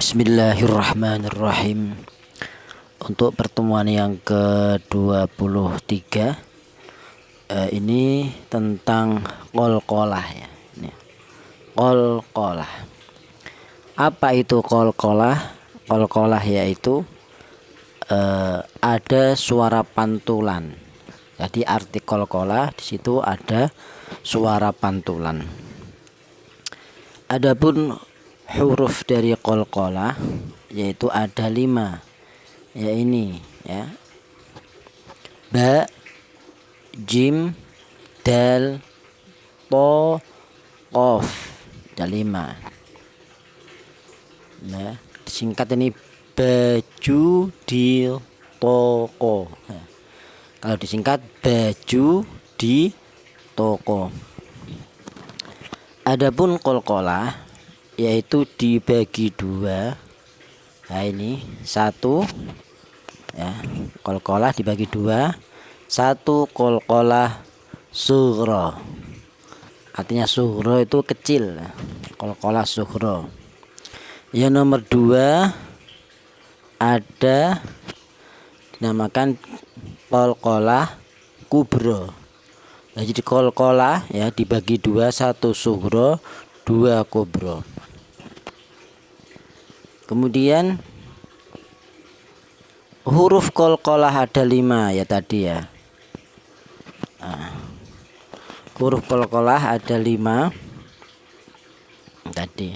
Bismillahirrahmanirrahim. Untuk pertemuan yang ke-23 ini tentang qalqalah ya. Ini. Qalqalah. Apa itu qalqalah? Qalqalah yaitu ada suara pantulan. Jadi arti qalqalah di situ ada suara pantulan. Adapun huruf dari qalqalah yaitu ada 5, ya ini ya, ba, jim, dal, to, qaf, ada 5. Nah, disingkat ini baju di toko. Nah, kalau disingkat baju di toko. Adapun qalqalah yaitu dibagi 2. Nah ini 1 ya, qalqalah dibagi 2. 1 qalqalah sughra, artinya sughra itu kecil, qalqalah sughra. Yang nomor 2 ada dinamakan qalqalah kubra. Nah, jadi qalqalah ya dibagi 2, 1 sughra, 2 kubra. Kemudian huruf qalqalah ada 5 ya tadi ya. Nah, huruf qalqalah ada 5 tadi.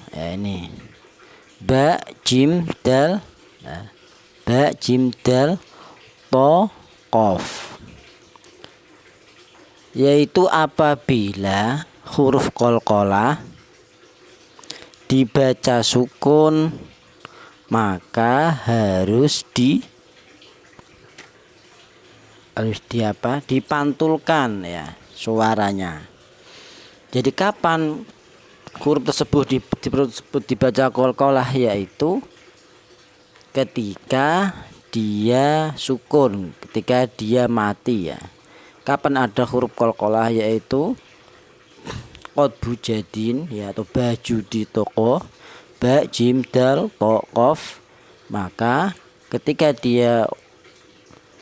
Ya ini. Ba, jim, dal. Nah, ba, jim, dal, to, qaf. Yaitu apabila huruf qalqalah dibaca sukun maka harus dipantulkan ya suaranya. Jadi kapan huruf tersebut dibaca qalqalah, yaitu ketika dia sukun, ketika dia mati ya. Kapan ada huruf qalqalah yaitu qadbu jadin ya, atau baju di toko, ba, jim, dal, to, qaf, maka ketika dia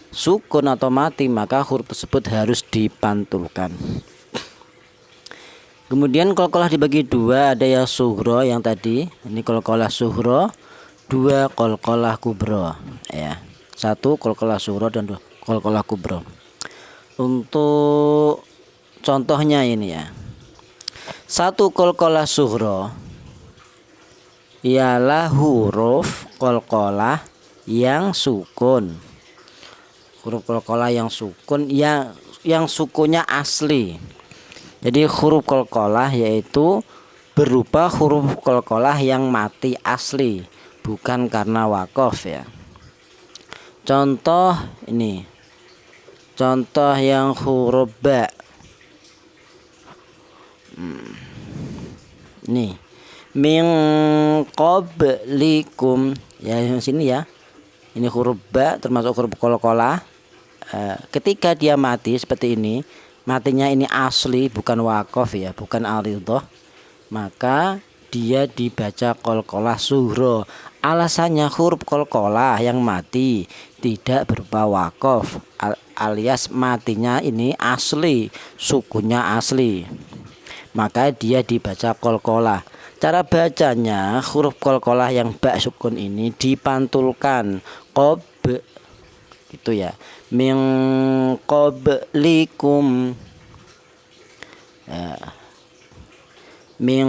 sukun atau mati maka huruf tersebut harus dipantulkan. Kemudian qalqalah dibagi 2, ada yang sughra yang tadi, ini qalqalah sughra, 2 qalqalah kubra ya. 1 qalqalah sughra dan 2 qalqalah kubra. Untuk contohnya ini ya. 1 qalqalah sughra ialah huruf qalqalah yang sukun. Huruf qalqalah yang sukun yang sukunnya asli. Jadi huruf qalqalah yaitu berupa huruf qalqalah yang mati asli, bukan karena waqaf ya. Contoh ini. Contoh yang huruf ba. Nih, min qablikum ya, yang sini ya. Ini huruf ba termasuk huruf qalqalah. Ketika dia mati seperti ini, matinya ini asli bukan waqaf ya, bukan aridhah, maka dia dibaca qalqalah sughra. Alasannya huruf qalqalah yang mati tidak berupa waqaf, alias matinya ini asli, sukunya asli, maka dia dibaca qalqalah. Cara bacanya huruf qalqalah yang ba sukun ini dipantulkan qab gitu ya, min qablikum ya, min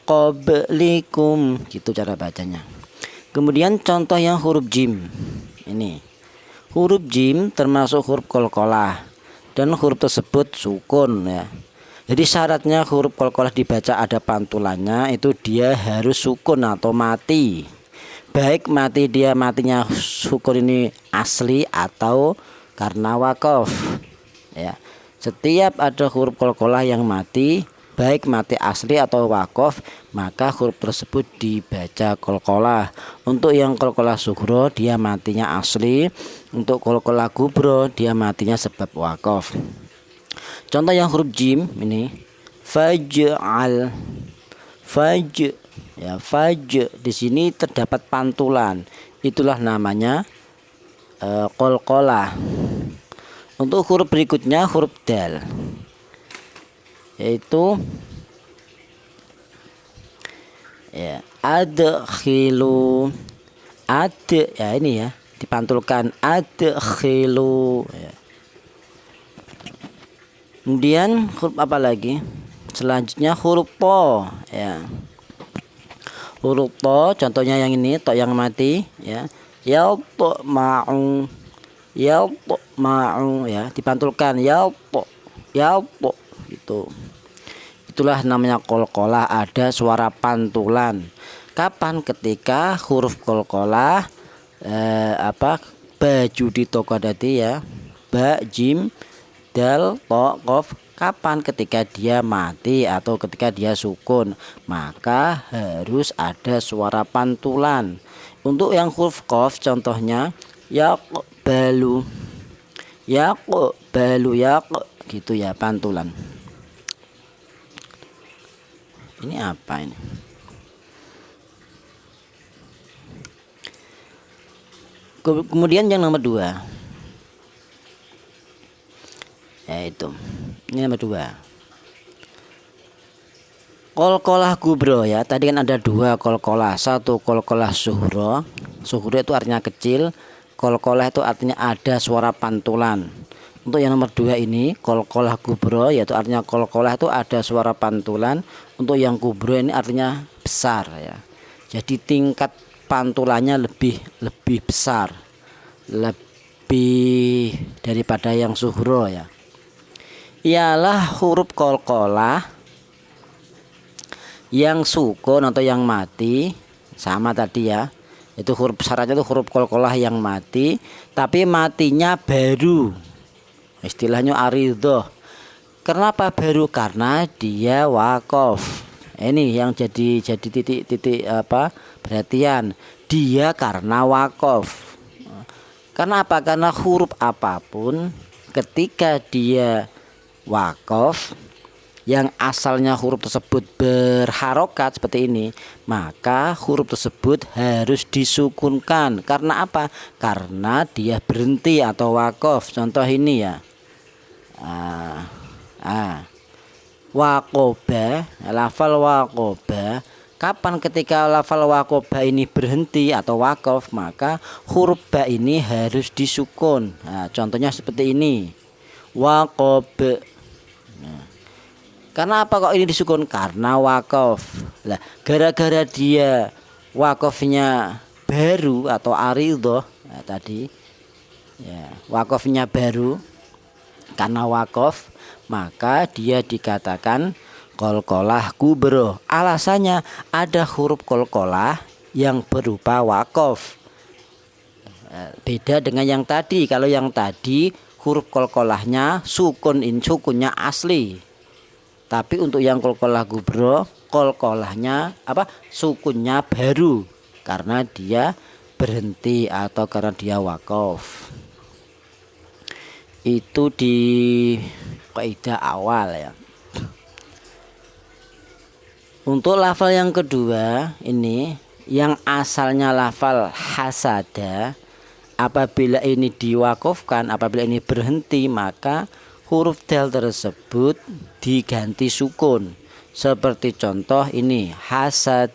qablikum gitu cara bacanya. Kemudian contoh yang huruf jim ini. Huruf jim termasuk huruf qalqalah dan huruf tersebut sukun ya. Jadi syaratnya huruf qalqalah dibaca ada pantulannya, itu dia harus sukun atau mati. Baik matinya sukun ini asli atau karena waqaf ya. Setiap ada huruf qalqalah yang mati, baik mati asli atau waqaf, maka huruf tersebut dibaca qalqalah. Untuk yang qalqalah sughra dia matinya asli, untuk qalqalah kubra dia matinya sebab waqaf. Contoh yang huruf jim ini, faj'al, Ya, faj di sini terdapat pantulan. Itulah namanya qalqalah. Untuk huruf berikutnya huruf dal, yaitu ya adkhilu. Ya ini ya, dipantulkan adkhilu ya. Kemudian huruf apa lagi? Selanjutnya huruf to ya. Huruf to contohnya yang ini, to yang mati ya. Yaltma'u, yaltma'u ya, dipantulkan yalto gitu. Itulah namanya qalqalah, ada suara pantulan. Kapan? Ketika huruf qalqalah baju di toko tadi ya, ba, jim, dal, to, qaf. Kapan? Ketika dia mati atau ketika dia sukun, maka harus ada suara pantulan. Untuk yang huruf qaf contohnya yaqbalu, yaqbalu, gitu ya, pantulan. Ini apa ini? Kemudian yang nomor 2, yaitu ini nomor 2, qalqalah kubro ya. Tadi kan ada 2 qalqalah, satu qalqalah sughra. Sughra itu artinya kecil, qalqalah itu artinya ada suara pantulan. Untuk yang nomor 2 ini qalqalah kubro, yaitu artinya qalqalah itu ada suara pantulan. Untuk yang kubro ini artinya besar ya. Jadi tingkat pantulannya lebih besar, lebih daripada yang sughra ya. Ialah huruf qalqalah yang sukun atau yang mati, sama tadi ya. Itu huruf syaratnya itu huruf qalqalah yang mati, tapi matinya baru. Istilahnya aridhah. Kenapa baru? Karena dia waqaf. Ini yang jadi titik perhatian. Dia karena waqaf. Karena apa? Karena huruf apapun ketika dia waqaf yang asalnya huruf tersebut berharokat seperti ini, maka huruf tersebut harus disukunkan. Karena apa? Karena dia berhenti atau waqaf. Contoh ini ya, waqoba, lafal waqoba. Kapan ketika lafal waqoba ini berhenti atau waqaf, maka huruf ba ini harus disukun. Nah, contohnya seperti ini, waqob. Nah, karena apa kok ini disukun? Karena waqaf. Lah, gara-gara dia waqafnya baru atau aridhah tadi ya, waqafnya baru karena waqaf, maka dia dikatakan qalqalah kubro. Alasannya ada huruf qalqalah yang berupa waqaf. Beda dengan yang tadi. Kalau yang tadi huruf qalqalahnya sukunnya asli. Tapi untuk yang qalqalah kubro, qalqalahnya sukunnya baru karena dia berhenti atau karena dia waqaf. Itu di kaidah awal ya. Untuk lafal yang kedua ini, yang asalnya lafal hasada, apabila ini diwakafkan, apabila ini berhenti, maka huruf dal tersebut diganti sukun. Seperti contoh ini, hasad.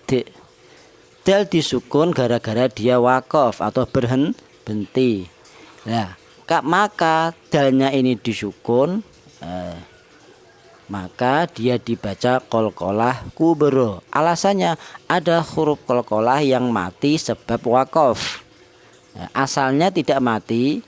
Dal disukun gara-gara dia wakaf atau berhenti. Nah, maka dalnya ini disukun, maka dia dibaca qalqalah kubro. Alasannya ada huruf qalqalah yang mati sebab waqaf. Asalnya tidak mati,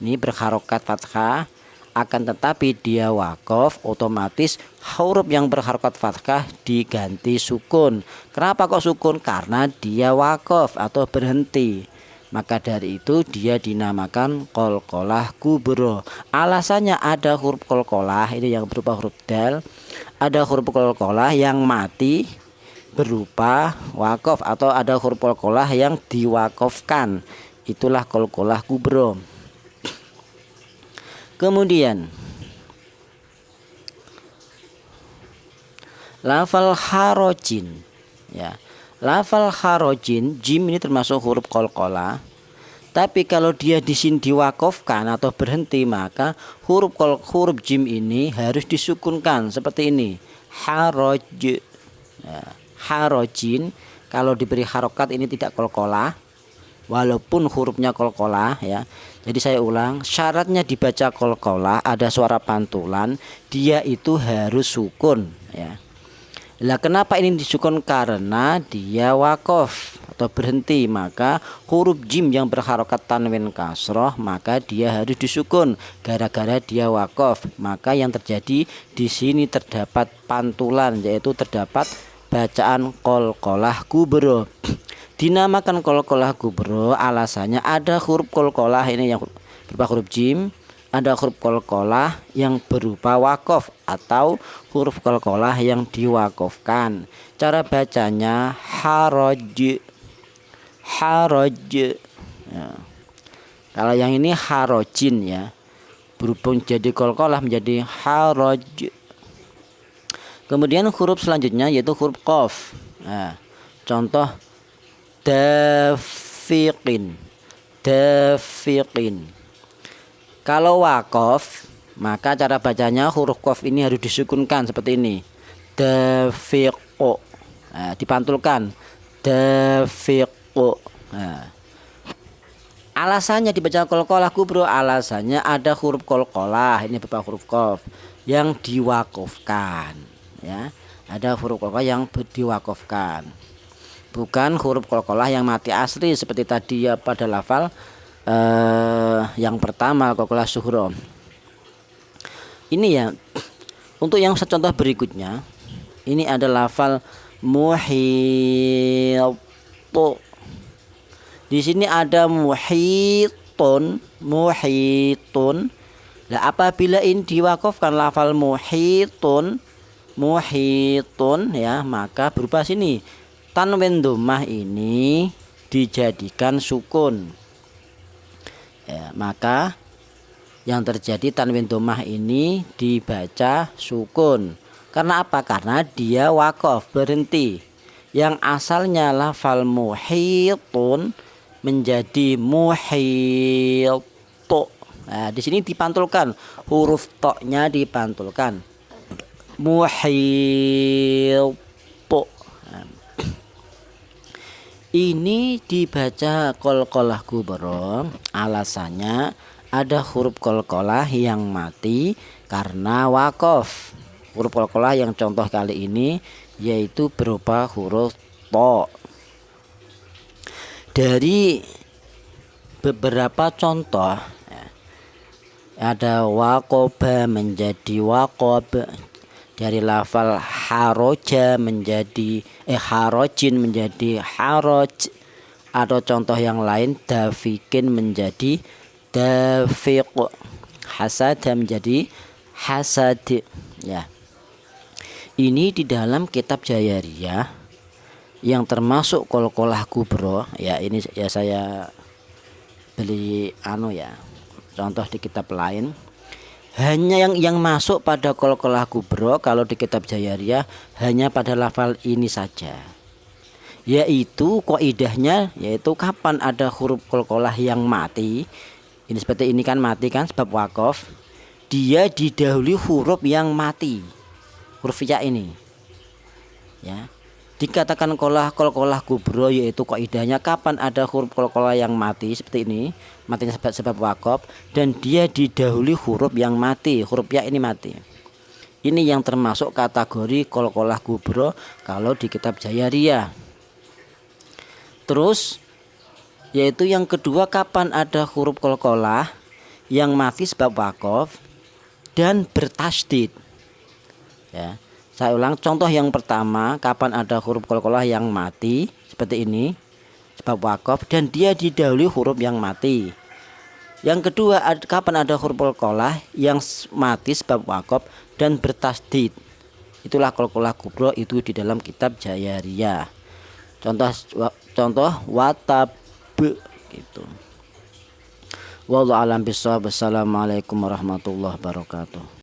ini berharokat fathah, akan tetapi dia waqaf, otomatis huruf yang berharokat fathah diganti sukun. Kenapa kok sukun? Karena dia waqaf atau berhenti. Maka dari itu dia dinamakan qalqalah kubro. Alasannya ada huruf qalqalah ini yang berupa huruf dal, ada huruf qalqalah yang mati berupa waqaf, atau ada huruf qalqalah yang diwaqafkan. Itulah qalqalah kubro. Kemudian lafal harojin ya. Lafal kharojin, jim ini termasuk huruf qalqalah. Tapi kalau dia di sini diwakofkan atau berhenti, maka huruf jim ini harus disukunkan seperti ini. Haroj, ya. Harojin kalau diberi harokat ini tidak qalqalah, walaupun hurufnya qalqalah ya. Jadi saya ulang, syaratnya dibaca qalqalah ada suara pantulan, dia itu harus sukun ya. Lah kenapa ini disukun? Karena dia wakof atau berhenti, maka huruf jim yang berharokat tanwin kasroh maka dia harus disukun gara-gara dia wakof. Maka yang terjadi di sini terdapat pantulan, yaitu terdapat bacaan qalqalah kubro. Dinamakan qalqalah kubro alasannya ada huruf qalqalah ini yang berupa huruf jim, ada huruf qalqalah yang berupa wakof atau huruf qalqalah yang diwakofkan. Cara bacanya haroj, haroj ya. Kalau yang ini harojin ya, berhubung jadi qalqalah menjadi haroj. Kemudian huruf selanjutnya yaitu huruf qaf. Nah, contoh dafiqin, dafiqin. Kalau wakof maka cara bacanya huruf qaf ini harus disukunkan seperti ini. Dafiqo. Nah, dipantulkan. Dafiqo. Nah. Alasannya dibaca qalqalah kubro, alasannya ada huruf qalqalah ini berupa huruf qaf yang diwakofkan ya. Ada huruf qalqalah yang diwakofkan. Bukan huruf qalqalah yang mati asli seperti tadi ya pada lafal yang pertama qalqalah sughra. Ini ya. Untuk yang contoh berikutnya, ini ada lafal muhitu. Di sini ada muhitun, muhitun. Nah, apabila ini diwakofkan lafal muhitun, muhitun ya, maka berupa sini tanwin dhammah ini dijadikan sukun. Ya, maka yang terjadi tanwin dhammah ini dibaca sukun. Karena apa? Karena dia wakof, berhenti. Yang asalnya lafal muhitun menjadi muhitu. Nah, di sini dipantulkan, huruf toknya dipantulkan. Muhitu. Ini dibaca qalqalah kubro, alasannya ada huruf qalqalah yang mati karena wakof. Huruf qalqalah yang contoh kali ini yaitu berupa huruf to. Dari beberapa contoh ya, ada wakoba menjadi wakob, dari lafal haroja menjadi harojin menjadi haroj. Atau contoh yang lain dafikin menjadi dafiq, hasad menjadi hasad ya. Ini di dalam kitab Jayariyah yang termasuk qalqalah kubro ya. Ini ya saya beli ya, contoh di kitab lain. Hanya yang masuk pada qalqalah kubro kalau di kitab Jayariyah hanya pada lafal ini saja, yaitu kaidahnya yaitu kapan ada huruf qalqalah yang mati. Ini seperti ini kan, mati kan sebab wakof, dia didahului huruf yang mati, huruf ya ini ya. Dikatakan qalqalah kubro yaitu kaidahnya kapan ada huruf qalqalah yang mati seperti ini, matinya sebab wakof dan dia didahului huruf yang mati, huruf ya ini mati. Ini yang termasuk kategori qalqalah kubro kalau di kitab Jayariyah. Terus yaitu yang kedua, kapan ada huruf qalqalah yang mati sebab wakof dan bertasydid ya. Saya ulang, contoh yang pertama, kapan ada huruf qalqalah yang mati seperti ini sebab wakof dan dia didahului huruf yang mati. Yang kedua, kapan ada huruf qalqalah yang mati sebab wakof dan bertasydid. Itulah qalqalah kubro itu di dalam kitab Jayariyah. Contoh watab gitu. Wallahu a'lam bishawab. Wassalamualaikum warahmatullahi wabarakatuh.